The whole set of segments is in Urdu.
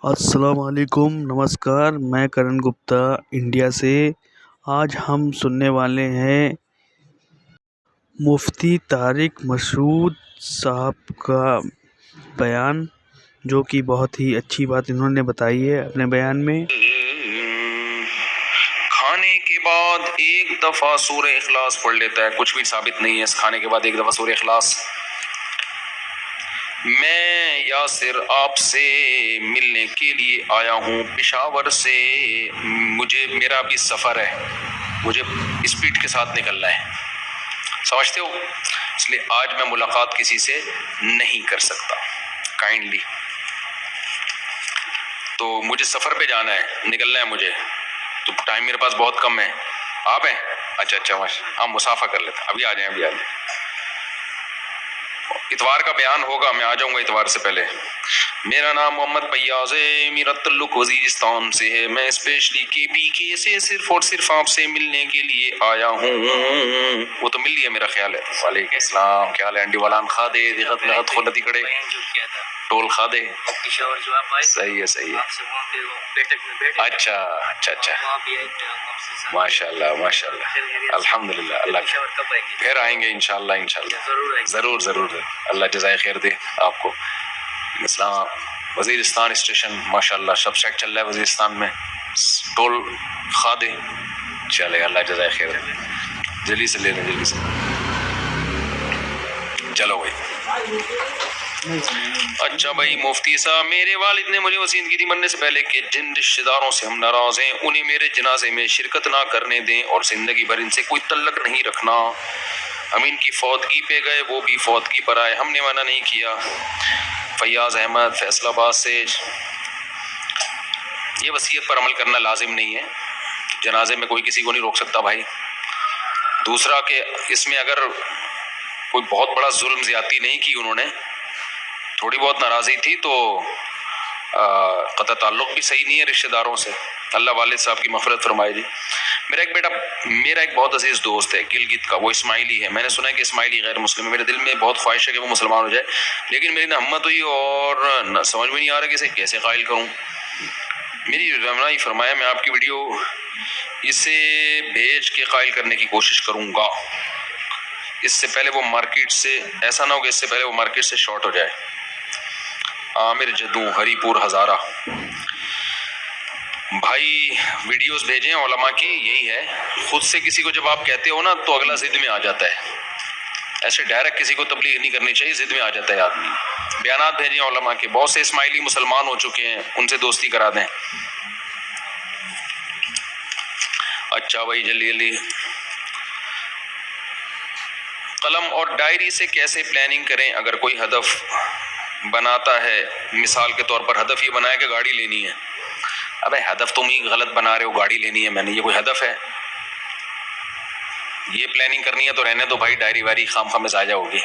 السلام علیکم، نمسکار۔ میں کرن گپتا انڈیا سے۔ آج ہم سننے والے ہیں مفتی طارق مسعود صاحب کا بیان، جو کہ بہت ہی اچھی بات انہوں نے بتائی ہے اپنے بیان میں۔ کھانے کے بعد ایک دفعہ سورہ اخلاص پڑھ لیتا ہے، کچھ بھی ثابت نہیں ہے اس کھانے کے بعد ایک دفعہ سورہ اخلاص۔ میں یاسر آپ سے ملنے کے لیے آیا ہوں پشاور سے، میرا بھی سفر ہے، مجھے اسپیڈ کے ساتھ نکلنا ہے، سمجھتے ہو؟ اس لیے آج میں ملاقات کسی سے نہیں کر سکتا، کائنڈلی۔ تو مجھے سفر پہ جانا ہے، نکلنا ہے مجھے، تو ٹائم میرے پاس بہت کم ہے۔ آپ ہیں؟ اچھا ہم مسافہ کر لیتے ہیں، ابھی آ جائیں۔ اتوار کا بیان ہوگا، میں آ جاؤں گا اتوار سے پہلے۔ میرا نام محمد فیاض ہے، میرا تعلق وزیرستان سے ہے، میں اسپیشلی KPK سے صرف اور صرف آپ سے ملنے کے لیے آیا ہوں۔ وہ تو مل لیا میرا خیال ہے۔ وعلیکم السلام، کیا حال ہے؟ انڈی والان خادے دیغت لغت خلتی کڑے ٹول خادے، صحیح ہے۔ اچھا ماشاء اللہ الحمدللہ۔ اللہ پھر آئیں گے انشاءاللہ ضرور۔ اللہ جزائے خیر دے آپ کو۔ اسلام وزیرستان اسٹیشن ماشاءاللہ سب سیٹ چل رہا ہے وزیرستان میں، ٹول خادے، چلے اللہ جزائے خیر دے۔ جلدی سے لے لیں، چلو بھائی۔ اچھا بھائی مفتی صاحب، میرے والد نے مجھے وصیت کی تھی مرنے سے پہلے کہ جن رشتہ داروں سے ہم ناراض ہیں انہیں میرے جنازے میں شرکت نہ کرنے دیں اور زندگی بھر ان سے کوئی تعلق نہیں رکھنا۔ ہم ان کی فوتگی پہ گئے، وہ بھی فوتگی پر آئے، ہم نے منع نہیں کیا۔ فیاض احمد فیصل آباد سے۔ یہ وصیت پر عمل کرنا لازم نہیں ہے، جنازے میں کوئی کسی کو نہیں روک سکتا بھائی۔ دوسرا کہ اس میں اگر کوئی بہت بڑا ظلم زیادتی نہیں کی انہوں نے، تھوڑی بہت ناراضی تھی، تو قطع تعلق بھی صحیح نہیں ہے رشتہ داروں سے۔ اللہ والد صاحب کی مغفرت فرمائے جی۔ میرا ایک بہت عزیز دوست ہے گلگت کا، وہ اسماعیلی ہے، میں نے سنا ہے کہ اسماعیلی غیر مسلم ہے، میرے دل میں بہت خواہش ہے کہ وہ مسلمان ہو جائے، لیکن میری نہ ہمت ہوئی اور نہ سمجھ میں نہیں آ رہا کہ اسے کیسے قائل کروں۔ میری رہنمائی فرمایا، میں آپ کی ویڈیو اسے بھیج کے قائل کرنے کی کوشش کروں گا، اس سے پہلے وہ مارکیٹ سے، ایسا نہ ہو کہ اس سے پہلے وہ مارکیٹ سے شارٹ ہو جائے۔ عامر جدوں ہری پور ہزارہ بھائی، ویڈیوز بھیجیں علماء کی، یہی ہے، خود سے کسی کو جب آپ کہتے ہو نا تو اگلا ضد میں آ جاتا ہے، ایسے ڈائریکٹ کسی کو تبلیغ نہیں کرنی چاہیے، ضد میں آ جاتا ہے آدمی۔ بیانات بھیجیں علماء کے، بہت سے اسماعیلی مسلمان ہو چکے ہیں، ان سے دوستی کرا دیں۔ اچھا بھائی جلدی۔ قلم اور ڈائری سے کیسے پلاننگ کریں اگر کوئی ہدف بناتا ہے؟ مثال کے طور پر ہدف یہ بنایا کہ گاڑی لینی ہے۔ ابے ہدف تم ہی غلط بنا رہے ہو، گاڑی لینی ہے میں نے، یہ کوئی ہدف ہے؟ یہ پلاننگ کرنی ہے تو رہنے دو بھائی، ڈائری وائری خام خام ضائع ہوگی۔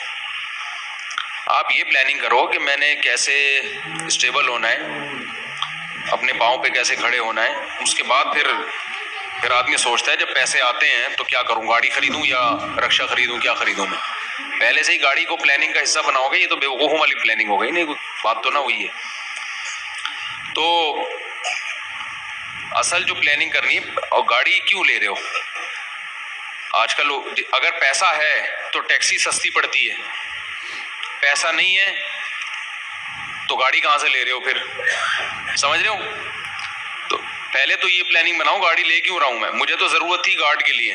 آپ یہ پلاننگ کرو کہ میں نے کیسے اسٹیبل ہونا ہے، اپنے پاؤں پہ کیسے کھڑے ہونا ہے، اس کے بعد پھر آدمی سوچتا ہے جب پیسے آتے ہیں تو کیا کروں، گاڑی خریدوں یا رکشہ خریدوں، کیا خریدوں میں؟ پہلے سے ہی گاڑی کو پلاننگ کا حصہ بناؤ گے، یہ تو بیوقوفوں والی پلاننگ ہو گئی، نہیں بات تو نہ ہوئی ہے۔ تو اصل جو پلاننگ کرنی ہے، اور گاڑی کیوں لے رہے ہو؟ آج کل اگر پیسہ ہے تو ٹیکسی سستی پڑتی ہے، پیسہ نہیں ہے تو گاڑی کہاں سے لے رہے ہو پھر؟ سمجھ رہے ہو؟ تو پہلے تو یہ پلاننگ بناؤ، گاڑی لے کیوں رہا ہوں میں؟ مجھے تو ضرورت تھی گارڈ کے لیے،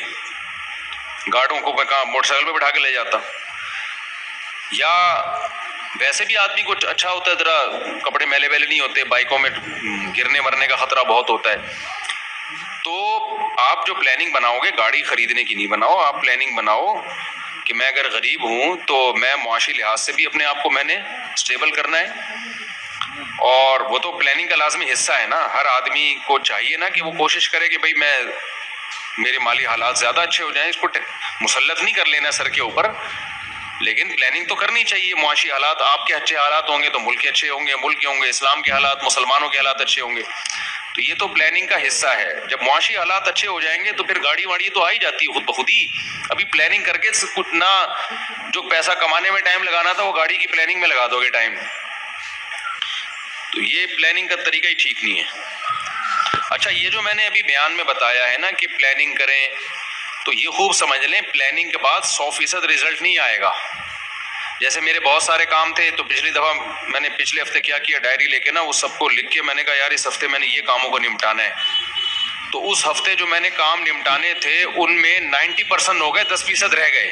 گارڈوں کو میں کہاں موٹر سائیکل پہ بٹھا کے لے جاتا، یا ویسے بھی آدمی کو اچھا ہوتا ہے ذرا کپڑے میلے ویلے نہیں ہوتے، بائکوں میں گرنے مرنے کا خطرہ بہت ہوتا ہے۔ تو آپ جو پلاننگ بناؤ گے گاڑی خریدنے کی نہیں بناؤ، آپ پلاننگ بناؤ کہ میں اگر غریب ہوں تو میں معاشی لحاظ سے بھی اپنے آپ کو میں نے اسٹیبل کرنا ہے، اور وہ تو پلاننگ کا لازمی حصہ ہے نا۔ ہر آدمی کو چاہیے نا کہ وہ کوشش کرے کہ بھئی میرے مالی حالات زیادہ اچھے ہو جائیں، اس کو مسلط نہیں کر لینا سر کے اوپر، لیکن پلاننگ تو کرنی چاہیے۔ معاشی حالات آپ کے اچھے حالات ہوں گے تو ملک کے اچھے ہوں گے، ملک کے ہوں گے اسلام کے حالات، مسلمانوں کے حالات اچھے ہوں گے، تو یہ تو پلاننگ کا حصہ ہے۔ جب معاشی حالات اچھے ہو جائیں گے تو پھر گاڑی واڑی تو آ ہی جاتی ہے خود بخود ہی۔ ابھی پلاننگ کر کے کچھ نہ، جو پیسہ کمانے میں ٹائم لگانا تھا وہ گاڑی کی پلاننگ میں لگا دو گے ٹائم۔ تو یہ پلاننگ کا طریقہ ہی ٹھیک نہیں ہے. اچھا یہ جو میں نے ابھی بیان میں بتایا ہے نا کہ پلاننگ کریں، تو یہ خوب سمجھ لیں پلاننگ کے بعد 100% رزلٹ نہیں آئے گا. جیسے میرے بہت سارے کام تھے، تو پچھلی دفعہ میں نے پچھلے ہفتے کیا کیا، ڈائری لے کے نا وہ سب کو لکھ کے میں نے کہا یار اس ہفتے میں نے یہ کاموں کو نمٹانا ہے. تو اس ہفتے جو میں نے کام نمٹانے تھے ان میں 90% ہو گئے، 10% رہ گئے.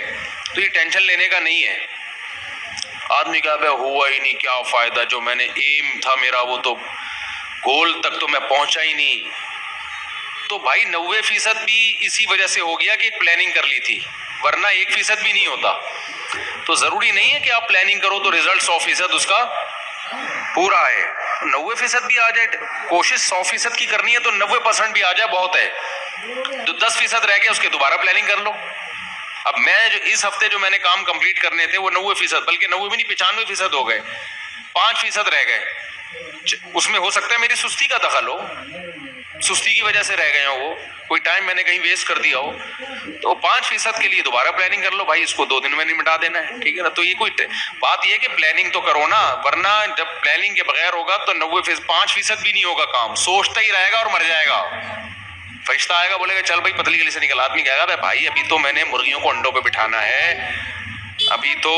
تو یہ ٹینشن لینے کا نہیں ہے. آدمی کہا بھائی ہوا ہی نہیں، کیا فائدہ، جو میں نے ایم تھا میرا وہ تو گول تک تو میں پہنچا ہی نہیں. تو بھائی 90% بھی اسی وجہ سے ہو گیا کہ پلاننگ کر لی تھی، ورنہ 1% بھی نہیں ہوتا. تو ضروری نہیں ہے کہ آپ پلاننگ کرو تو رزلٹ 100% اس کا پورا ہے. 90% بھی آ جائے، کوشش 100% کی کرنی ہے تو 90% بھی آ جائے بہت ہے. جو 10% رہ گیا اس کے دوبارہ پلاننگ کر لو. اب میں جو اس ہفتے جو میں نے کام کمپلیٹ کرنے تھے وہ 90%، بلکہ 90 بھی نہیں 95% ہو گئے، 5% رہ گئے. اس میں ہو سکتا ہے میری سستی کا دخل ہو، سستی کی وجہ سے رہ گئے ہوں، وہ کوئی ٹائم میں نے کہیں ویسٹ کر دیا ہو. تو 5% کے لیے دوبارہ پلاننگ کر لو بھائی، اس کو 2 دن میں نمٹا دینا ہے، ٹھیک ہے نا. تو یہ کوئی بات یہ ہے کہ پلاننگ تو کرو نا، ورنہ جب پلاننگ کے بغیر ہوگا تو 5% بھی نہیں ہوگا کام، سوچتا ہی رہے گا اور مر جائے گا. فرشتہ آئے گا بولے گا چل بھائی پتلی گلی سے نکل. آدمی کہے گا بھائی ابھی تو میں نے مرغیوں کو انڈوں پہ بٹھانا ہے، ابھی تو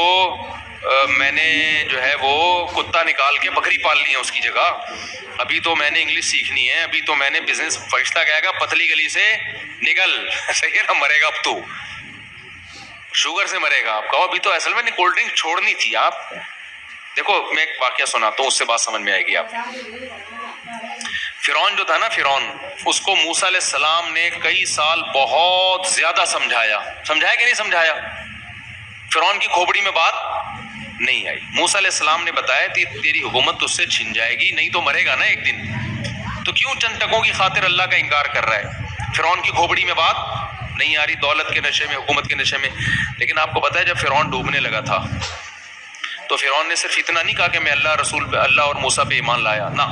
میں نے جو ہے وہ کتا نکال کے بکری پالنی ہے اس کی جگہ، ابھی تو میں نے انگلش سیکھنی ہے، ابھی تو میں نے بزنس. فرشتہ کہے گا پتلی گلی سے نکل. صحیح ہے نا، مرے گا اب تو شوگر سے مرے گا. آپ کہو ابھی تو اصل میں کولڈ ڈرنک چھوڑنی تھی. آپ دیکھو میں ایک واقعہ سناتا ہوں، اس سے بات سمجھ میں آئے گی. آپ فرعون جو تھا نا، فرعون، اس کو موسیٰ علیہ السلام نے کئی سال بہت زیادہ سمجھایا کہ نہیں سمجھایا. فرعون کی کھوپڑی میں بات نہیں آئی. موسیٰ علیہ السلام نے بتایا کہ تیری حکومت اس سے چھن جائے گی، نہیں تو مرے گا نا ایک دن. تو کیوں چند ٹکوں کی خاطر اللہ کا انکار کر رہا ہے؟ فرعون کی کھوپڑی میں بات نہیں آ رہی، دولت کے نشے میں، حکومت کے نشے میں. لیکن آپ کو پتہ ہے جب فرعون ڈوبنے لگا تھا تو فرعون نے صرف اتنا نہیں کہا کہ میں اللہ رسول پہ، اللہ اور موسیٰ پہ ایمان لایا، نہ.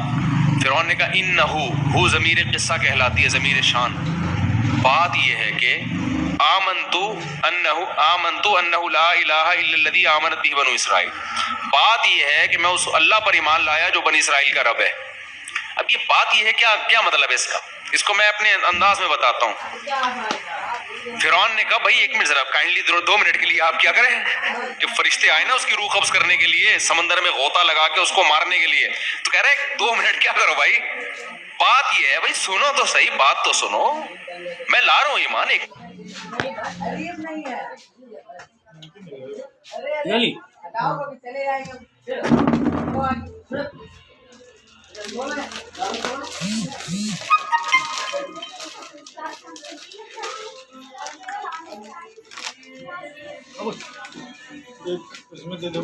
فرعون نے کہا انہو ضمیر قصہ کہلاتی ہے، ضمیر شان. بات یہ ہے کہ آمنتو انہ لا الہ الا الذی آمنت بہ بنو اسرائیل. بات یہ ہے کہ میں اس اللہ پر ایمان لایا جو بنی اسرائیل کا رب ہے. اب یہ بات یہ ہے کیا مطلب ہے اس کا؟ اس کو میں اپنے انداز میں بتاتا ہوں. فرعون نے کہا بھائی ایک منٹ ذرا کائنڈلی 2 منٹ کے لیے آپ کیا کریں. جب فرشتے آئے نا اس کی روح قبض کرنے کے لیے، سمندر میں غوطہ لگا کے اس کو مارنے کے لیے، تو کہہ رہے 2 منٹ کیا کرو بھائی. بات یہ ہے بھائی سنو تو صحیح، بات تو سنو، میں لا رہا ہوں ایمان. ایک اس میں دے دو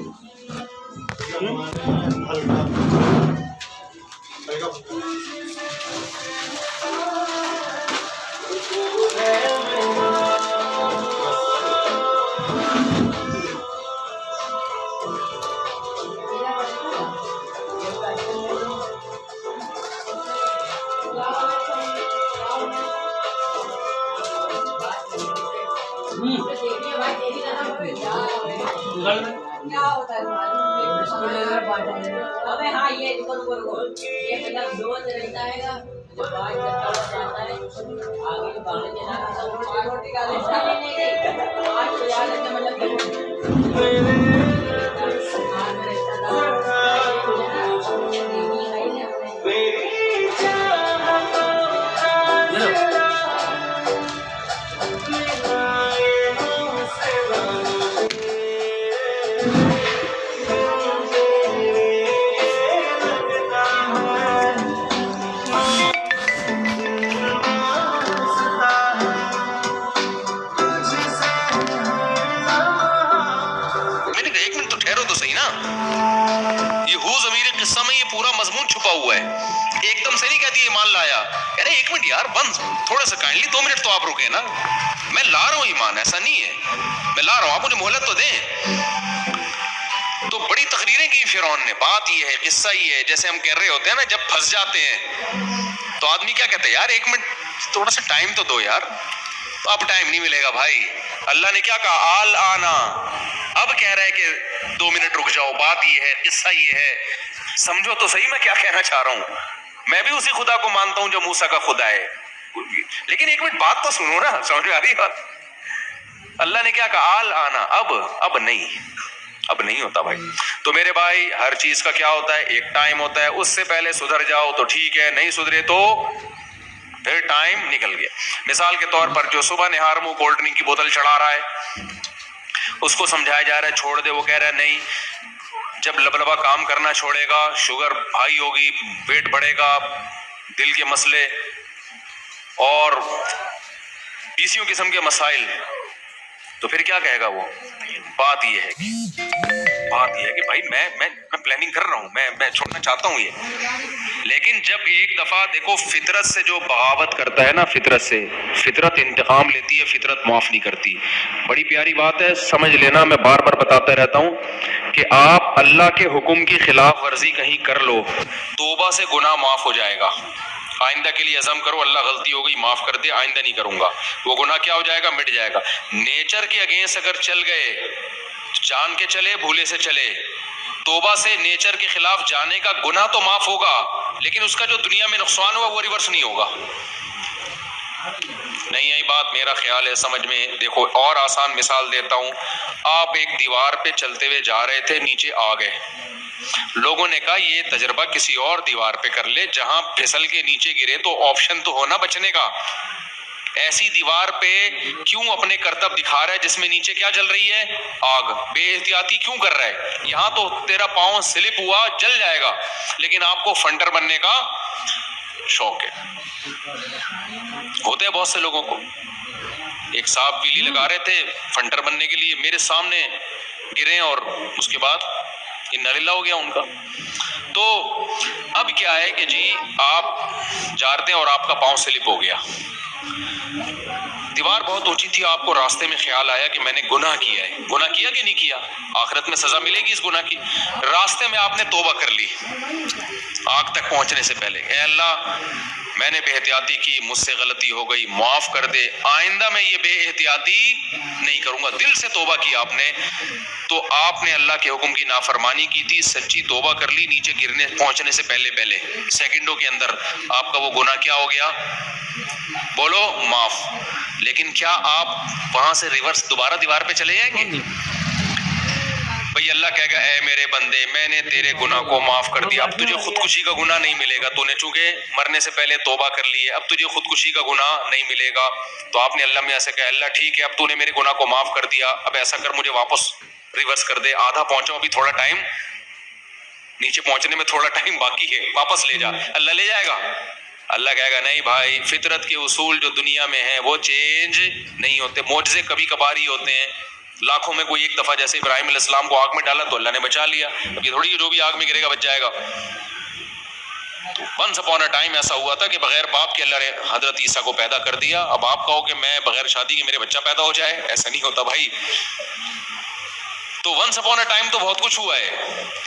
ہوا ہے. ایک دم سے نہیں کہتی ایمان لایا. کہہ رہے ایک منٹ یار بند تھوڑا سا کائنڈلی 2 منٹ تو آپ رکے نا. میں لا رہا ہوں ایمان، ایسا نہیں ہے، میں لا رہا ہوں، آپ مجھے مہلت تو دیں. تو بڑی تقریریں کی فرعون نے. بات یہ ہے، قصہ یہ ہے، جیسے ہم کہہ رہے ہوتے ہیں نا جب پھنس جاتے ہیں تو آدمی کیا کہتے ہیں یار ایک منٹ تھوڑا سا ٹائم تو دو یار. تو اب ٹائم نہیں ملے گا بھائی. اللہ نے کیا کہا آل آنا، اب کہہ رہے کہ 2 منٹ رک جاؤ. بات یہ ہے، قصہ یہ ہے سمجھو تو صحیح میں کیا کہنا چاہ رہا ہوں. میں بھی اسی خدا کو مانتا ہوں جو موسیٰ کا خدا ہے, لیکن ایک منٹ بات تو سنو نا, سمجھ میں آ رہی بات؟ اللہ نے کیا کہا, آل آنا, اب نہیں ہوتا بھائی. تو میرے بھائی ہر چیز کا کیا ہوتا ہے, ایک ٹائم ہوتا ہے, اس سے پہلے سدھر جاؤ تو ٹھیک ہے, نہیں سدھرے تو پھر ٹائم نکل گیا. مثال کے طور پر جو صبح نہار منہ کولڈ ڈرنک کی بوتل چڑھا رہا ہے, اس کو سمجھایا جا رہا ہے چھوڑ دے, وہ کہہ رہا ہے نہیں, جب لبلبا کام کرنا چھوڑے گا, شوگر ہائی ہوگی, ویٹ بڑھے گا, دل کے مسئلے اور پیسیوں قسم کے مسائل, تو پھر کیا کہے گا وہ؟ بات یہ ہے کہ بھائی میں پلاننگ کر رہا ہوں, میں چھوڑنا چاہتا ہوں یہ. لیکن جب ایک دفعہ دیکھو فطرت سے جو بغاوت کرتا ہے نا, فطرت انتقام لیتی ہے, فطرت معاف نہیں کرتی. بڑی پیاری بات ہے, سمجھ لینا, میں بار بار بتاتا رہتا ہوں کہ آپ اللہ کے حکم کی خلاف ورزی کہیں کر لو, توبہ سے گناہ معاف ہو جائے گا. آئندہ کے لیے عزم کرو, اللہ غلطی ہو گئی معاف کر دے, آئندہ نہیں کروں گا. وہ گناہ کیا ہو جائے گا؟ مٹ جائے گا. نیچر کے اگینسٹ اگر چل گئے, جان کے چلے بھولے سے چلے, توبہ سے نیچر کے خلاف جانے کا گناہ تو معاف ہوگا, لیکن اس کا جو دنیا میں نقصان ہوا وہ ریورس نہیں ہوگا. نہیں آئی بات؟ میرا خیال ہے سمجھ میں. دیکھو اور آسان مثال دیتا ہوں, آپ ایک دیوار پہ چلتے ہوئے جا رہے تھے, نیچے آ گئے, لوگوں نے کہا یہ تجربہ کسی اور دیوار پہ کر لے جہاں پھسل کے نیچے گرے تو آپشن تو ہونا بچنے کا. ایسی دیوار پہ کیوں اپنے کرتب دکھا رہا ہے جس میں نیچے کیا جل رہی ہے؟ آگ. بے احتیاطی کیوں کر رہا ہے؟ یہاں تو تیرا پاؤں سلپ ہوا جل جائے گا, لیکن آپ کو فنڈر بننے کا شوق ہے. ہوتے ہیں بہت سے لوگوں کو. ایک صاحب ویلی لگا رہے تھے فنٹر بننے کے لیے, میرے سامنے گرے اور اس کے بعد اننا للہ ہو گیا ان کا. تو اب کیا ہے کہ جی آپ جارتے ہیں اور آپ کا پاؤں سلپ ہو گیا, دیوار بہت اونچی تھی, آپ کو راستے میں خیال آیا کہ میں نے گناہ کیا ہے. گناہ کیا کہ نہیں کیا؟ آخرت میں سزا ملے گی اس گناہ کی. راستے میں آپ نے توبہ کر لی آگ تک پہنچنے سے پہلے, اے اللہ میں نے بے احتیاطی کی, مجھ سے غلطی ہو گئی, معاف کر دے, آئندہ میں یہ بے احتیاطی نہیں کروں گا. دل سے توبہ کی آپ نے, تو آپ نے اللہ کے حکم کی نافرمانی کی تھی, سچی توبہ کر لی, نیچے گرنے پہنچنے سے پہلے سیکنڈوں کے اندر آپ کا وہ گناہ کیا ہو گیا؟ بولو معاف. لیکن کیا آپ وہاں سے ریورس دوبارہ دیوار پہ چلے جائیں گے؟ بھئی اللہ کہے گا اے میرے بندے میں نے تیرے گناہ کو معاف کر دیا, اب تجھے خودکشی کا گناہ نہیں ملے گا, تو نے چونکہ مرنے سے پہلے توبہ کر لی ہے, اب تجھے خودکشی کا گناہ نہیں ملے گا. تو آپ نے اللہ میں ایسے کہا اللہ ٹھیک ہے اب تو نے میرے گناہ کو معاف کر دیا, اب ایسا کر مجھے واپس ریورس کر دے, آدھا پہنچا ابھی تھوڑا ٹائم, نیچے پہنچنے میں تھوڑا ٹائم باقی ہے, واپس لے جا. اللہ لے جائے گا؟ اللہ کہے گا نہیں بھائی, فطرت کے اصول جو دنیا میں ہیں وہ چینج نہیں ہوتے, معجزے کبھی کبھار ہی ہوتے ہیں, لاکھوں میں کوئی ایک دفعہ. جیسے ابراہیم علیہ السلام کو آگ میں ڈالا تو اللہ نے بچا لیا, اب یہ تھوڑی جو بھی آگ میں گرے گا بچ جائے گا. ونس اپون اے ٹائم ایسا ہوا تھا کہ بغیر باپ کے اللہ نے حضرت عیسیٰ کو پیدا کر دیا. اب آپ کہو کہ میں بغیر شادی کے میرے بچہ پیدا ہو جائے, ایسا نہیں ہوتا بھائی. تو ونس اپون اے ٹائم تو بہت کچھ ہوا ہے,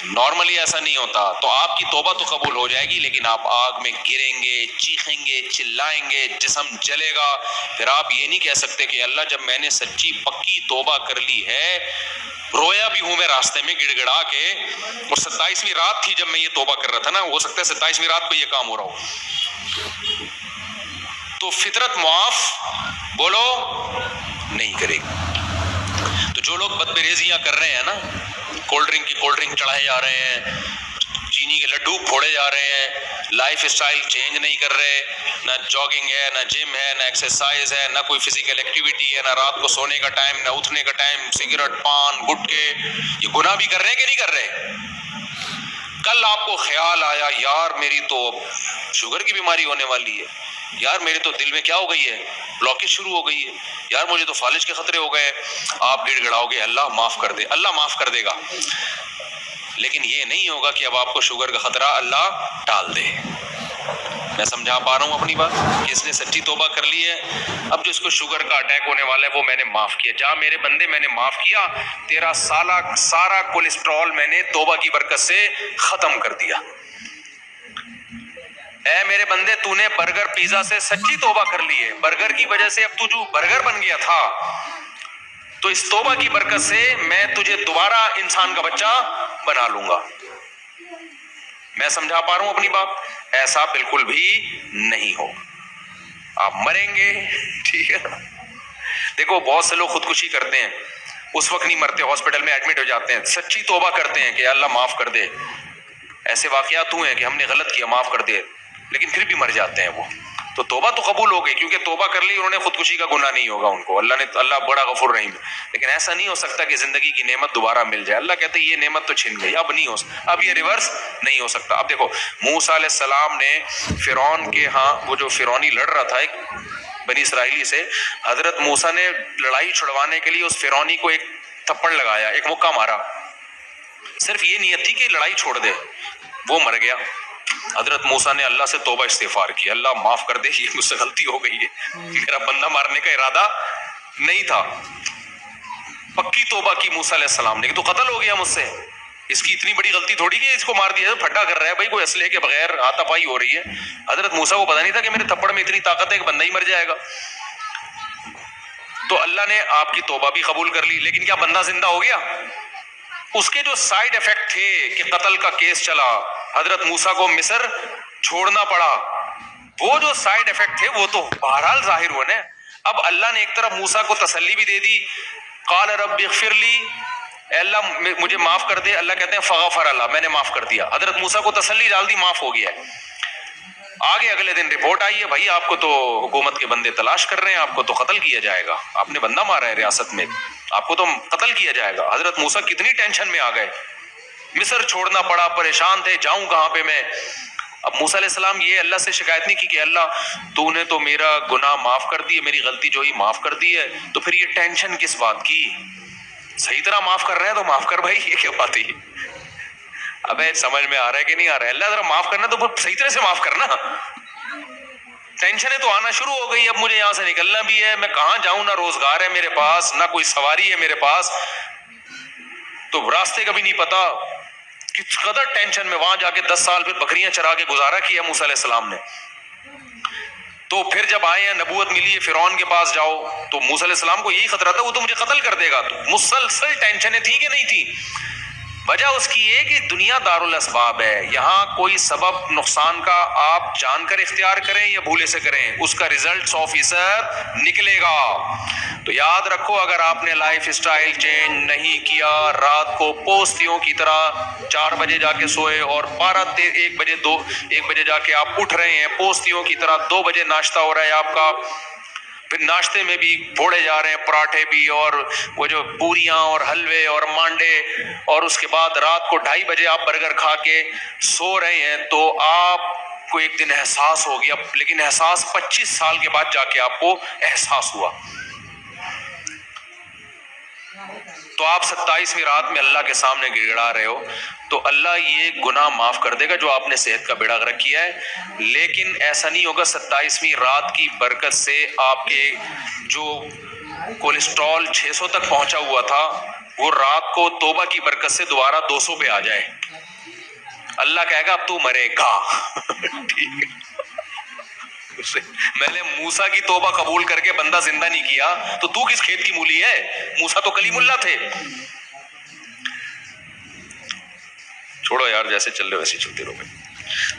نارملی ایسا نہیں ہوتا. تو آپ کی توبہ تو قبول ہو جائے گی, لیکن آپ آگ میں گریں گے, چیخیں گے, چلائیں گے, جسم جلے گا. پھر آپ یہ نہیں کہہ سکتے کہ اللہ جب میں نے سچی پکی توبہ کر لی ہے, رویا بھی ہوں میں راستے میں گڑ گڑا کے, اور 27ویں رات تھی جب میں یہ توبہ کر رہا تھا نا, ہو سکتا ہے 27ویں رات کو یہ کام ہو رہا ہو. تو فطرت معاف بولو نہیں کرے گی. تو جو لوگ بدپریزیاں کر رہے ہیں نا, کولڈ ڈرنک چڑھائے جا رہے ہیں, چینی کے لڈو پھوڑے جا رہے ہیں, لائف اسٹائل چینج نہیں کر رہے, نہ جاگنگ ہے, نہ جم ہے, نہ ایکسرسائز ہے, نہ کوئی فزیکل ایکٹیویٹی ہے, نہ رات کو سونے کا ٹائم, نہ اٹھنے کا ٹائم, سگریٹ پان گٹکے, یہ گناہ بھی کر رہے ہیں کہ نہیں کر رہے؟ کل آپ کو خیال آیا یار میری تو شوگر کی بیماری ہونے والی ہے, یار میرے تو دل میں کیا ہو گئی ہے, بلاکیج شروع ہو گئی ہے, یار مجھے تو فالج کے خطرے ہو گئے. آپ گڑ گڑاؤ گے اللہ معاف کر دے, اللہ معاف کر دے گا, لیکن یہ نہیں ہوگا کہ اب آپ کو شوگر کا خطرہ اللہ ٹال دے. میں سمجھا پا رہا ہوں اپنی بات کہ اس نے سچی توبہ کر لی ہے, اب جو اس کو شوگر کا اٹیک ہونے والا ہے وہ میں نے معاف کیا. جا میرے بندے میں نے معاف کیا, تیرا سارا کولیسٹرول میں نے توبہ کی برکت سے ختم کر دیا. اے میرے بندے تو نے برگر پیزا سے سچی توبہ کر لی ہے, برگر کی وجہ سے اب تو جو برگر بن گیا تھا, تو اس توبہ کی برکت سے میں تجھے دوبارہ انسان کا بچہ بنا لوں گا. میں سمجھا پا رہا ہوں اپنی بات؟ ایسا بالکل بھی نہیں ہو، آپ مریں گے، ٹھیک ہے؟ دیکھو بہت سے لوگ خودکشی کرتے ہیں، اس وقت نہیں مرتے، ہاسپٹل میں ایڈمٹ ہو جاتے ہیں، سچی توبہ کرتے ہیں کہ اللہ معاف کر دے، ایسے واقعات ہوئے ہیں کہ ہم نے غلط کیا معاف کر دے، لیکن پھر بھی مر جاتے ہیں وہ، تو توبہ تو قبول ہو گئی کیونکہ توبہ کر لی انہوں نے، خودکشی کا گناہ نہیں ہوگا ان کو، اللہ بڑا غفور رحیم ہے۔ لیکن ایسا نہیں ہو سکتا کہ زندگی کی نعمت دوبارہ مل جائے، اللہ کہتے ہیں یہ نعمت تو چھن گئی، اب نہیں ہو سکتا، اب یہ ریورس نہیں ہو سکتا۔ اب دیکھو موسیٰ علیہ السلام نے فرعون کے ہاں، وہ جو فرعونی لڑ رہا تھا ایک بنی اسرائیلی سے، حضرت موسیٰ نے لڑائی چھڑوانے کے لیے اس فرعونی کو ایک تھپڑ لگایا، ایک مکہ مارا، صرف یہ نیت تھی کہ لڑائی چھوڑ دے، وہ مر گیا۔ حضرت موسیٰ نے اللہ سے توبہ استغفار کی، اللہ معاف کر دے، یہ مجھ سے غلطی ہو گئی ہے، میرا بندہ مارنے کا ارادہ نہیں تھا، پکی توبہ کی موسیٰ علیہ السلام نے، کہ تو قتل ہو گیا مجھ سے، اس کی اتنی بڑی غلطی تھوڑی کہ اس کو مار دیا، پھٹا کر رہا ہے بھائی، کوئی اسلحے کے بغیر ہاتھا پائی ہو رہی ہے۔ حضرت موسیٰ کو پتہ نہیں تھا کہ میرے تھپڑ میں اتنی طاقت ہے کہ بندہ ہی مر جائے گا، تو اللہ نے آپ کی توبہ بھی قبول کر لی، لیکن کیا بندہ زندہ ہو گیا؟ اس کے جو سائیڈ ایفیکٹ تھے کہ قتل کا کیس چلا، حضرت موسیٰ کو مصر چھوڑنا پڑا، وہ جو سائیڈ ایفیکٹ تھے وہ تو بہرحال ظاہر ہوئے نا۔ اب اللہ نے ایک طرف موسیٰ کو تسلی بھی دے دی، قال رب اغفر لی، اے اللہ مجھے معاف کر دے، اللہ کہتے ہیں فغفر اللہ، میں نے معاف کر دیا، حضرت موسیٰ کو تسلی ڈال دی، معاف ہو گیا ہے۔ آگے اگلے دن رپورٹ آئی ہے، بھائی آپ کو تو حکومت کے بندے تلاش کر رہے ہیں، آپ کو تو قتل کیا جائے گا، آپ نے بندہ مارا ہے ریاست میں، آپ کو تو قتل کیا جائے گا۔ حضرت موسیٰ کتنی ٹینشن میں آ گئے، مصر چھوڑنا پڑا، پریشان تھے، جاؤں کہاں پہ میں۔ اب موسیٰ علیہ السلام یہ اللہ سے شکایت نہیں کی کہ اللہ تو نے تو میرا گناہ معاف کر دی ہے، میری غلطی جو ہی معاف کر دی ہے، تو پھر یہ ٹینشن کس بات کی، صحیح طرح معاف کر رہے ہیں تو معاف کر بھائی، یہ کیا بات ہے؟ ابے سمجھ میں آ رہا ہے کہ نہیں آ رہا ہے؟ اللہ ذرا معاف کرنا تو صحیح طرح سے معاف کرنا، ٹینشنیں تو آنا شروع ہو گئی، اب مجھے یہاں سے نکلنا بھی ہے، میں کہاں جاؤں، نہ روزگار ہے میرے پاس، نہ کوئی سواری ہے میرے پاس، تو راستے کا بھی نہیں پتا، کس قدر ٹینشن میں، وہاں جا کے 10 سال پھر بکریاں چرا کے گزارا کیا موسیٰ علیہ السلام نے۔ تو پھر جب آئے ہیں، نبوت ملی ہے، فرعون کے پاس جاؤ، تو موسیٰ علیہ السلام کو یہی خطرہ تھا وہ تو مجھے قتل کر دے گا، تو مسلسل ٹینشنیں تھی کہ نہیں تھی؟ وجہ اس کی یہ کہ دنیا دار الاسباب ہے، یہاں کوئی سبب نقصان کا آپ جان کر اختیار کریں یا بھولے سے کریں، اس کا رزلٹ 100% نکلے گا۔ تو یاد رکھو، اگر آپ نے لائف اسٹائل چینج نہیں کیا، رات کو پوستیوں کی طرح 4 بجے جا کے سوئے اور 1 بجے جا کے آپ اٹھ رہے ہیں، پوستیوں کی طرح 2 بجے ناشتہ ہو رہا ہے آپ کا، پھر ناشتے میں بھی پھوڑے جا رہے ہیں پراٹھے بھی، اور وہ جو پوریاں اور حلوے اور مانڈے، اور اس کے بعد رات کو 2:30 بجے آپ برگر کھا کے سو رہے ہیں، تو آپ کو ایک دن احساس ہو گیا، لیکن احساس 25 سال کے بعد جا کے آپ کو احساس ہوا، تو آپ 27ویں رات میں اللہ کے سامنے گڑ گڑا رہے ہو، تو اللہ یہ گناہ معاف کر دے گا جو آپ نے صحت کا بیڑا غرق کیا ہے، لیکن ایسا نہیں ہوگا 27ویں رات کی برکت سے آپ کے جو کولیسٹرول 600 تک پہنچا ہوا تھا وہ رات کو توبہ کی برکت سے دوبارہ 200 پہ آ جائے، اللہ کہے گا اب تو مرے گا ٹھیک ہے، میں نے موسیٰ کی توبہ قبول کر کے بندہ زندہ نہیں کیا، تو کس کھیت کی مولی ہے؟ موسیٰ تو کلیم اللہ تھے۔ چھوڑو یار، جیسے چل رہے ویسے چلتے رہو۔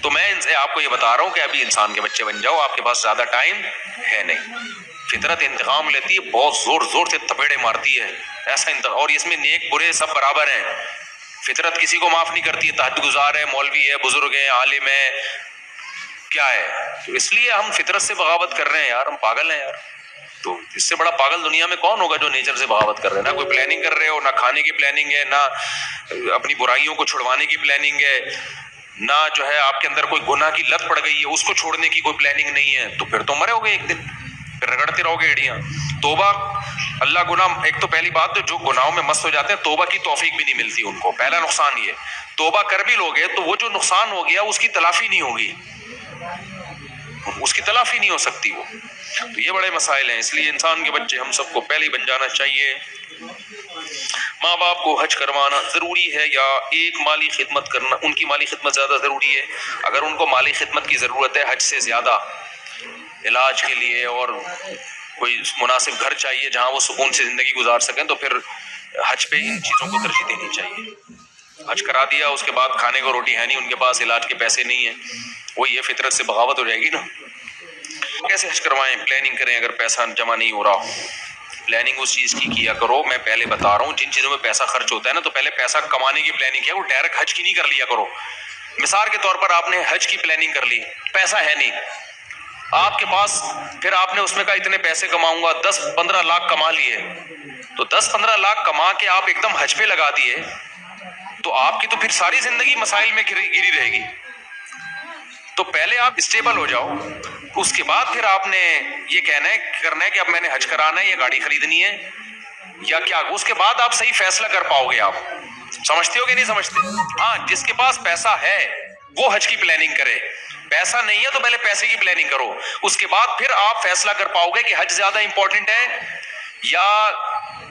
تو میں ان سے آپ کو یہ بتا رہا ہوں کہ ابھی انسان کے بچے بن جاؤ، آپ کے پاس زیادہ ٹائم ہے نہیں۔ فطرت انتقام لیتی ہے، بہت زور زور سے تپیڑے مارتی ہے، ایسا اور اس میں نیک برے سب برابر ہیں، فطرت کسی کو معاف نہیں کرتی ہے، تہجد گزار ہے، مولوی ہے، بزرگ ہے، عالم ہے، کیا ہے، تو اس لیے ہم فطرت سے بغاوت کر رہے ہیں یار، ہم پاگل ہیں یار، تو اس سے بڑا پاگل دنیا میں کون ہوگا جو نیچر سے بغاوت کر رہے ہیں؟ نہ کوئی پلاننگ کر رہے ہو، نہ کھانے کی پلاننگ ہے، نہ اپنی برائیوں کو چھڑوانے کی پلاننگ ہے، نہ جو ہے آپ کے اندر کوئی گناہ کی لت پڑ گئی ہے اس کو چھوڑنے کی کوئی پلاننگ نہیں ہے، تو پھر تو مرے ہوگے ایک دن، پھر رگڑتے رہو گے ایڑیاں۔ توبہ، اللہ گناہ، ایک تو پہلی بات جو گناہوں میں مست ہو جاتے ہیں توبہ کی توفیق بھی نہیں ملتی ان کو، پہلا نقصان یہ، توبہ کر بھی لوگے تو وہ جو نقصان ہو گیا اس کی تلافی نہیں ہوگی، اس کی تلافی نہیں ہو سکتی وہ، تو یہ بڑے مسائل ہیں۔ اس لیے انسان کے بچے ہم سب کو پہلے ہی بن جانا چاہیے۔ ماں باپ کو حج کروانا ضروری ہے یا ایک مالی خدمت کرنا، ان کی مالی خدمت زیادہ ضروری ہے؟ اگر ان کو مالی خدمت کی ضرورت ہے حج سے زیادہ علاج کے لیے، اور کوئی مناسب گھر چاہیے جہاں وہ سکون سے زندگی گزار سکیں، تو پھر حج پہ ان چیزوں کو ترجیح دینی چاہیے۔ حج کرا دیا، اس کے بعد کھانے کو روٹی ہے نہیں، ان کے پاس علاج کے پیسے نہیں ہیں، وہ یہ فطرت سے بغاوت ہو جائے گی نا. کیسے حج کروائیں؟ پلاننگ کریں. اگر پیسہ جمع نہیں ہو رہا، پلاننگ اس چیز کی کیا کرو. میں پہلے بتا رہا ہوں جن چیزوں میں پیسہ خرچ ہوتا ہے نا، تو پہلے پیسہ کمانے کی پلاننگ کیا، وہ ڈائریکٹ حج کی نہیں کر لیا کرو. مثال کے طور پر آپ نے حج کی پلاننگ کر لی، پیسہ ہے نہیں آپ کے پاس، پھر آپ نے اس میں کہا اتنے پیسے کماؤں گا، 10-15 لاکھ کما لیے، تو 10-15 لاکھ کما کے آپ ایک دم حج پہ لگا دیے، تو آپ کی تو پھر ساری زندگی مسائل میں گری رہے گی. تو پہلے آپ اسٹیبل ہو جاؤ، اس کے بعد پھر آپ نے یہ کرنا ہے کہ اب میں نے حج کرانا ہے یا گاڑی خریدنی ہے یا کیا، اس کے بعد آپ صحیح فیصلہ کر پاؤ گے. آپ سمجھتے ہو کہ نہیں سمجھتے؟ ہاں، جس کے پاس پیسہ ہے وہ حج کی پلاننگ کرے، پیسہ نہیں ہے تو پہلے پیسے کی پلاننگ کرو، اس کے بعد پھر آپ فیصلہ کر پاؤ گے کہ حج زیادہ امپورٹنٹ ہے یا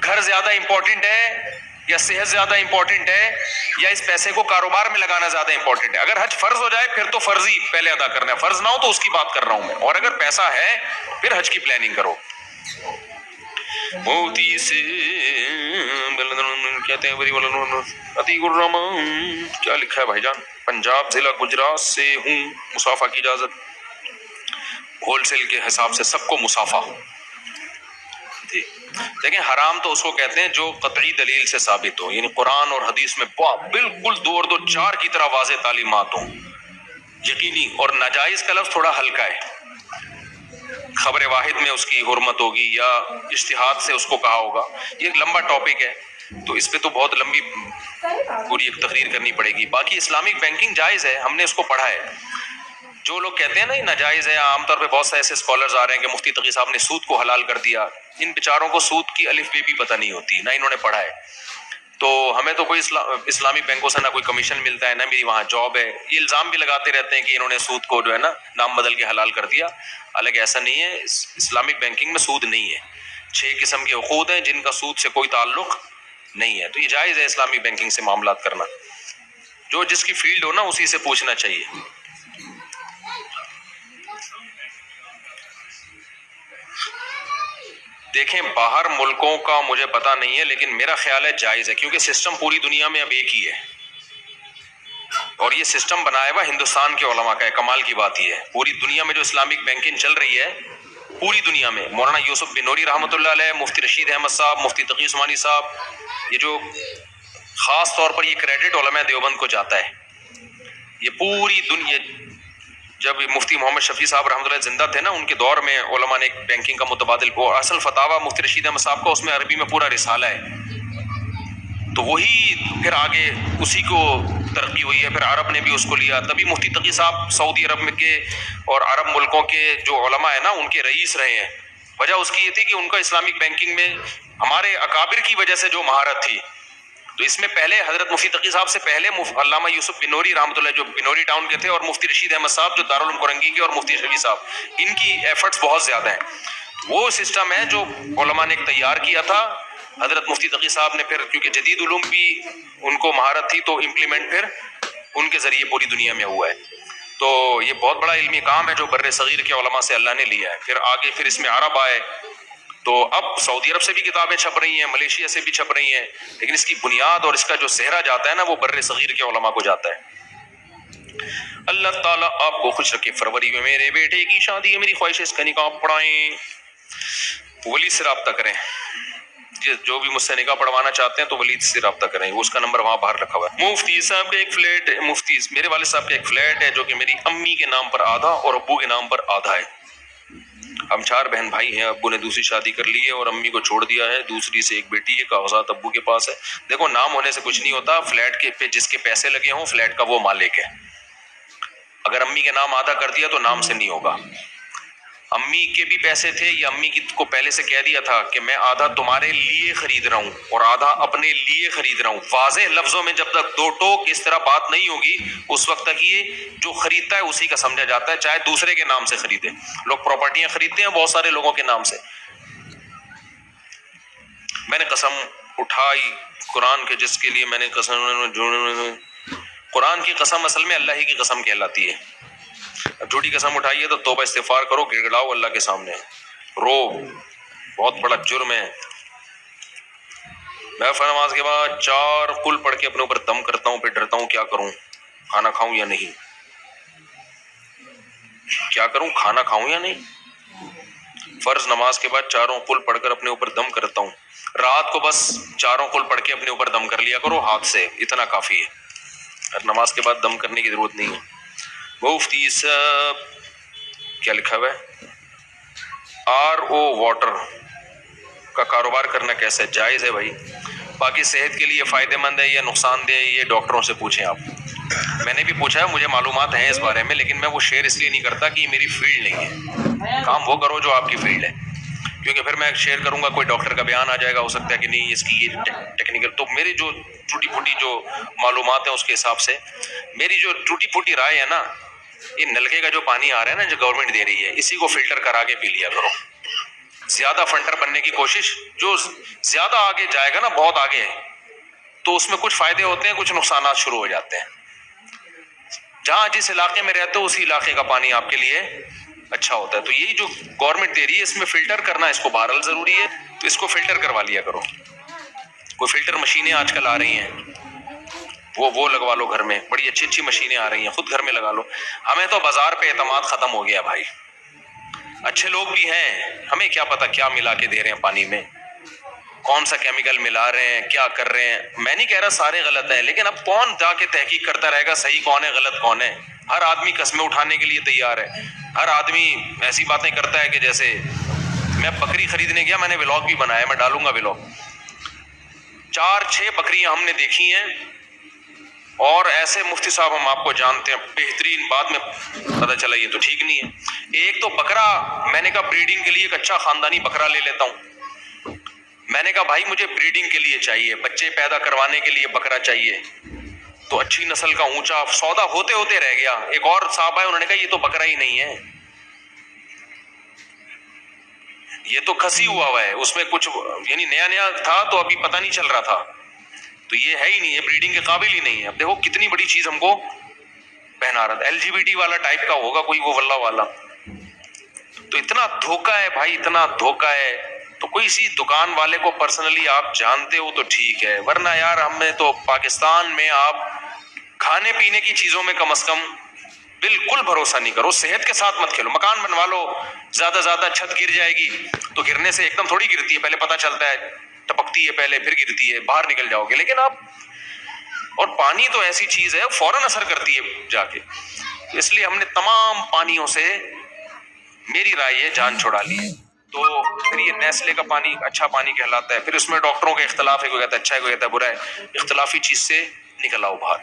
گھر زیادہ امپورٹنٹ ہے یا صحت زیادہ امپورٹنٹ ہے یا اس پیسے کو کاروبار میں لگانا زیادہ امپورٹنٹ ہے. اگر حج فرض ہو جائے پھر تو فرض ہی پہلے ادا کرنا ہے، فرض نہ ہو تو اس کی بات کر رہا ہوں میں. اور اگر پیسہ ہے پھر حج کی پلاننگ کرو. موتی سے کہتے ہیں کیا لکھا ہے بھائی جان؟ پنجاب ضلع گجرات سے ہوں، مصافحہ کی اجازت، ہول سیل کے حساب سے سب کو مصافحہ. جی دیکھیں، حرام تو اس کو کہتے ہیں جو قطعی دلیل سے ثابت ہو، یعنی قرآن اور حدیث میں بالکل 2 اور 2 4 کی طرح واضح تعلیمات ہوں یقینی. اور ناجائز کا لفظ تھوڑا ہلکا ہے، خبر واحد میں اس کی حرمت ہوگی یا اجتہاد سے اس کو کہا ہوگا. یہ لمبا ٹاپک ہے تو اس پہ تو بہت لمبی پوری ایک تقریر کرنی پڑے گی. باقی اسلامک بینکنگ جائز ہے، ہم نے اس کو پڑھا ہے. جو لوگ کہتے ہیں نا یہ ناجائز ہے، عام طور پہ بہت سے ایسے اسکالرز آ رہے ہیں کہ مفتی تقی صاحب نے سود کو حلال کر دیا. ان بیچاروں کو سود کی الف بے بھی پتہ نہیں ہوتی، نہ انہوں نے پڑھا ہے. تو ہمیں تو کوئی اسلامی بینکوں سے نہ کوئی کمیشن ملتا ہے، نہ میری وہاں جاب ہے. یہ الزام بھی لگاتے رہتے ہیں کہ انہوں نے سود کو جو ہے نا نام بدل کے حلال کر دیا، حالانکہ ایسا نہیں ہے. اسلامک بینکنگ میں سود نہیں ہے. 6 قسم کے عقود ہیں جن کا سود سے کوئی تعلق نہیں ہے. تو یہ جائز ہے اسلامک بینکنگ سے معاملات کرنا. جو جس کی فیلڈ ہو نا اسی سے پوچھنا چاہیے. دیکھیں، باہر ملکوں کا مجھے پتہ نہیں ہے، لیکن میرا خیال ہے جائز ہے، کیونکہ سسٹم پوری دنیا میں اب ایک ہی ہے اور یہ سسٹم بنایا ہوا ہندوستان کے علماء کا ہے. کمال کی بات یہ ہے پوری دنیا میں جو اسلامک بینکنگ چل رہی ہے پوری دنیا میں، مولانا یوسف بنوری رحمۃ اللہ علیہ، مفتی رشید احمد صاحب، مفتی تقی عثمانی صاحب، یہ جو خاص طور پر یہ کریڈٹ علماء دیوبند کو جاتا ہے. یہ پوری دنیا، جب مفتی محمد شفیع صاحب رحمۃ اللہ زندہ تھے نا، ان کے دور میں علماء نے ایک بینکنگ کا متبادل اصل فتاویٰ مفتی رشید احمد صاحب کا، اس میں عربی میں پورا رسالہ ہے. تو وہی پھر آگے اسی کو ترقی ہوئی ہے، پھر عرب نے بھی اس کو لیا. تبھی مفتی تقی صاحب سعودی عرب میں کے اور عرب ملکوں کے جو علماء ہیں نا ان کے رئیس رہے ہیں. وجہ اس کی یہ تھی کہ ان کا اسلامک بینکنگ میں ہمارے اکابر کی وجہ سے جو مہارت تھی. تو اس میں پہلے حضرت مفتی تقی صاحب سے پہلے علامہ یوسف بنوری رحمۃ اللہ جو بنوری ٹاؤن کے تھے، اور مفتی رشید احمد صاحب جو دارالعلوم کورنگی کے، اور مفتی شفیع صاحب، ان کی ایفرٹس بہت زیادہ ہیں. وہ سسٹم ہے جو علماء نے ایک تیار کیا تھا. حضرت مفتی تقی صاحب نے پھر کیونکہ جدید علوم کی ان کو مہارت تھی تو امپلیمنٹ پھر ان کے ذریعے پوری دنیا میں ہوا ہے. تو یہ بہت بڑا علمی کام ہے جو بر صغیر کے علماء سے اللہ نے لیا ہے. پھر آگے پھر اس میں عرب آئے، تو اب سعودی عرب سے بھی کتابیں چھپ رہی ہیں، ملیشیا سے بھی چھپ رہی ہیں، لیکن اس کی بنیاد اور اس کا جو صحرا جاتا ہے نا وہ بر صغیر کے علماء کو جاتا ہے. اللہ تعالیٰ آپ کو خوش رکھے. فروری میں میرے بیٹے کی شادی ہے، میری خواہش ہے اس کا نکاح پڑھائیں. ولی سے رابطہ کریں، جو بھی مجھ سے نکاح پڑھوانا چاہتے ہیں تو ولی سے رابطہ کریں. وہ اس کا نمبر وہاں باہر رکھا ہوا ہے. مفتی صاحب کا ایک فلیٹ ہے، مفتی میرے والد صاحب کا ایک فلیٹ ہے جو کہ میری امی کے نام پر آدھا اور ابو کے نام پر آدھا ہے. ہم 4 بہن بھائی ہیں. ابو نے دوسری شادی کر لی ہے اور امی کو چھوڑ دیا ہے. دوسری سے ایک بیٹی ہے، کاغذات ابو کے پاس ہے. دیکھو، نام ہونے سے کچھ نہیں ہوتا. فلیٹ کے پہ جس کے پیسے لگے ہوں فلیٹ کا وہ مالک ہے. اگر امی کے نام آدھا کر دیا تو نام سے نہیں ہوگا. امی کے بھی پیسے تھے، یا امی کو پہلے سے کہہ دیا تھا کہ میں آدھا تمہارے لیے خرید رہا ہوں اور آدھا اپنے لیے خرید رہا ہوں. واضح لفظوں میں جب تک 2 ٹوک اس طرح بات نہیں ہوگی اس وقت تک یہ جو خریدتا ہے اسی کا سمجھا جاتا ہے، چاہے دوسرے کے نام سے خریدے. لوگ پراپرٹیاں خریدتے ہیں بہت سارے لوگوں کے نام سے. میں نے قسم اٹھائی قرآن کے جس کے لیے میں نے قرآن کی قسم اصل میں اللہ ہی کی قسم کہلاتی ہے. اب جھوٹی قسم اٹھائیے تو توبہ استغفار کرو، گڑ گڑاؤ اللہ کے سامنے، رو، بہت بڑا جرم ہے. میں فجر نماز کے بعد 4 قل پڑھ کے اپنے اوپر دم کرتا ہوں، پھر ڈرتا ہوں کیا کروں، کھانا کھاؤں یا نہیں، کیا کروں، کھانا کھاؤں یا نہیں۔ فرض نماز کے بعد 4 قل پڑھ کر اپنے اوپر دم کرتا ہوں، رات کو بس 4 قل پڑھ کے اپنے اوپر دم کر لیا کرو ہاتھ سے، اتنا کافی ہے، نماز کے بعد دم کرنے کی ضرورت نہیں ہے۔ مفتی صاحب کیا لکھا ہوا ہے، RO واٹر کا کاروبار کرنا کیسا ہے؟ جائز ہے بھائی، باقی صحت کے لیے فائدہ مند ہے یا نقصان دہ ہے یہ ڈاکٹروں سے پوچھیں آپ۔ میں نے بھی پوچھا ہے، مجھے معلومات ہیں اس بارے میں، لیکن میں وہ شیئر اس لیے نہیں کرتا کہ یہ میری فیلڈ نہیں ہے، کام وہ کرو جو آپ کی فیلڈ ہے، کیونکہ پھر میں شیئر کروں گا کوئی ڈاکٹر کا بیان آ جائے گا، ہو سکتا ہے کہ نہیں اس کی یہ ٹیکنیکل، تو میری جو ٹوٹی پھوٹی جو معلومات ہیں اس کے حساب سے میری جو ٹوٹی پھوٹی رائے ہے نا، یہ نلکے کا جو پانی آ رہا ہے نا جو گورنمنٹ دے رہی ہے، اسی کو فلٹر کرا کے پی لیا کرو۔ زیادہ فلٹر بننے کی کوشش، جو زیادہ آگے جائے گا نا، بہت آگے ہے، تو اس میں کچھ فائدے ہوتے ہیں، کچھ نقصانات شروع ہو جاتے ہیں۔ جہاں جس علاقے میں رہتے ہو اسی علاقے کا پانی آپ کے لیے اچھا ہوتا ہے، تو یہی جو گورنمنٹ دے رہی ہے اس میں فلٹر کرنا اس کو بہرحال ضروری ہے، تو اس کو فلٹر کروا لیا کرو۔ کوئی فلٹر مشینیں آج کل آ رہی ہیں، وہ لگوا لو گھر میں، بڑی اچھی اچھی مشینیں آ رہی ہیں، خود گھر میں لگا لو۔ ہمیں تو بازار پہ اعتماد ختم ہو گیا بھائی، اچھے لوگ بھی ہیں، ہمیں کیا پتا کیا ملا کے دے رہے ہیں پانی میں، کون سا کیمیکل ملا رہے ہیں، کیا کر رہے ہیں۔ میں نہیں کہہ رہا سارے غلط ہیں، لیکن اب کون جا کے تحقیق کرتا رہے گا صحیح کون ہے غلط کون ہے؟ ہر آدمی قسمیں اٹھانے کے لیے تیار ہے، ہر آدمی ایسی باتیں کرتا ہے کہ جیسے میں بکری خریدنے گیا، میں نے ولاگ بھی بنایا، میں ڈالوں گا ولاگ، 4-6 بکریاں ہم نے دیکھی ہیں، اور ایسے مفتی صاحب ہم آپ کو جانتے ہیں بہترین، بعد میں پتہ چلا یہ تو ٹھیک نہیں ہے۔ ایک تو بکرا میں نے کہا بریڈنگ کے لیے ایک اچھا خاندانی بکرا لے لیتا ہوں، میں نے کہا بھائی مجھے بریڈنگ کے لیے چاہیے، بچے پیدا کروانے کے لیے بکرا چاہیے، تو اچھی نسل کا اونچا سودا ہوتے ہوتے رہ گیا۔ ایک اور صاحب آئے، انہوں نے کہا یہ تو بکرا ہی نہیں ہے، یہ تو کھسی ہوا ہے، اس میں کچھ یعنی نیا نیا تھا تو ابھی پتہ نہیں چل رہا تھا، تو یہ ہے ہی نہیں، یہ بریڈنگ کے قابل ہی نہیں ہے۔ اب دیکھو کتنی بڑی چیز ہم کو پہنا رہا تھا، LGBT والا ٹائپ کا ہوگا کوئی، وہ واللہ والا، تو اتنا دھوکہ ہے بھائی، اتنا دھوکہ ہے۔ تو کوئی سی دکان والے کو پرسنلی آپ جانتے ہو تو ٹھیک ہے، ورنہ یار ہمیں تو پاکستان میں آپ کھانے پینے کی چیزوں میں کم از کم بالکل بھروسہ نہیں کرو، صحت کے ساتھ مت کھیلو۔ مکان بنوا لو، زیادہ زیادہ چھت گر جائے گی تو گرنے سے ایک دم تھوڑی گرتی ہے، پہلے پتہ چلتا ہے، ٹپکتی ہے پہلے پھر گرتی ہے، باہر نکل جاؤ گے، لیکن آپ، اور پانی تو ایسی چیز ہے فوراً اثر کرتی ہے جا کے، اس لیے ہم نے تمام پانیوں سے، میری رائے یہ جان چھڑا لی ہے۔ تو پھر یہ نیسلے کا پانی اچھا پانی کہلاتا ہے، پھر اس میں ڈاکٹروں کا اختلاف ہے، کوئی کہتا ہے اچھا ہے کوئی کہتا ہے برا ہے، اختلافی چیز سے نکل آؤ باہر،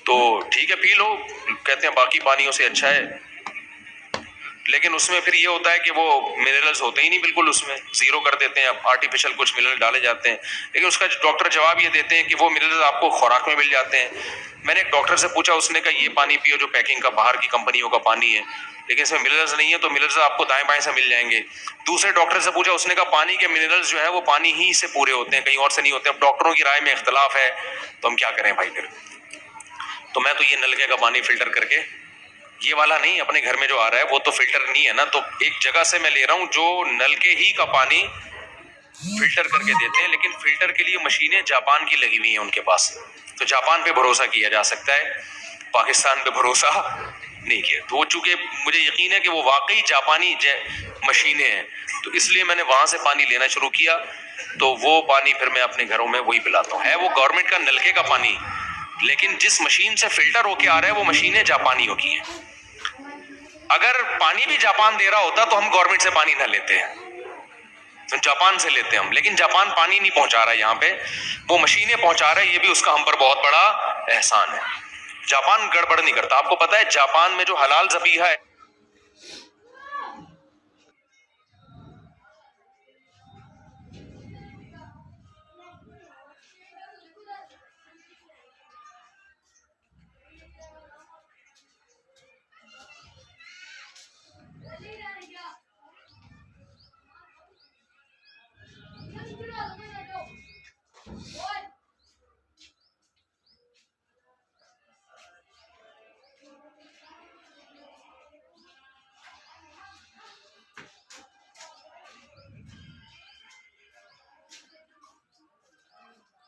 تو ٹھیک ہے پی لو، کہتے ہیں باقی پانیوں سے اچھا ہے، لیکن اس میں پھر یہ ہوتا ہے کہ وہ منرلز ہوتے ہی نہیں بالکل، اس میں زیرو کر دیتے ہیں، اب آرٹیفیشل کچھ منرل ڈالے جاتے ہیں، لیکن اس کا ڈاکٹر جواب یہ دیتے ہیں کہ وہ منرلز آپ کو خوراک میں مل جاتے ہیں۔ میں نے ایک ڈاکٹر سے پوچھا، اس نے کہا یہ پانی پیو جو پیکنگ کا باہر کی کمپنیوں کا پانی ہے، لیکن اس میں منرلز نہیں ہے، تو منرلز آپ کو دائیں بائیں سے مل جائیں گے۔ دوسرے ڈاکٹر سے پوچھا، اس نے کہا پانی کے منرلز جو ہے وہ پانی ہی سے پورے ہوتے ہیں، کہیں اور سے نہیں ہوتے۔ اب ڈاکٹروں کی رائے میں اختلاف ہے تو ہم کیا کریں بھائی پھر؟ تو میں تو یہ نلکے کا پانی فلٹر کر کے، یہ والا نہیں، اپنے گھر میں جو آ رہا ہے وہ تو فلٹر نہیں ہے نا، تو ایک جگہ سے میں لے رہا ہوں جو نلکے ہی کا پانی فلٹر کر کے دیتے ہیں، لیکن فلٹر کے لیے مشینیں جاپان کی لگی ہوئی ہیں ان کے پاس، تو جاپان پہ بھروسہ کیا جا سکتا ہے، پاکستان پہ بھروسہ نہیں کیا۔ تو وہ چونکہ مجھے یقین ہے کہ وہ واقعی جاپانی مشینیں ہیں، تو اس لیے میں نے وہاں سے پانی لینا شروع کیا، تو وہ پانی پھر میں اپنے گھروں میں وہی پلاتا ہوں۔ ہے وہ گورنمنٹ کا نلکے کا پانی، لیکن جس مشین سے فلٹر ہو کے آ رہا ہے وہ مشینیں جاپانیوں کی ہیں۔ اگر پانی بھی جاپان دے رہا ہوتا تو ہم گورنمنٹ سے پانی نہ لیتے ہیں، تو جاپان سے لیتے ہم، لیکن جاپان پانی نہیں پہنچا رہا ہے یہاں پہ، وہ مشینیں پہنچا رہا ہے، یہ بھی اس کا ہم پر بہت بڑا احسان ہے۔ جاپان گڑبڑ نہیں کرتا، آپ کو پتا ہے جاپان میں جو حلال ذبیحہ ہے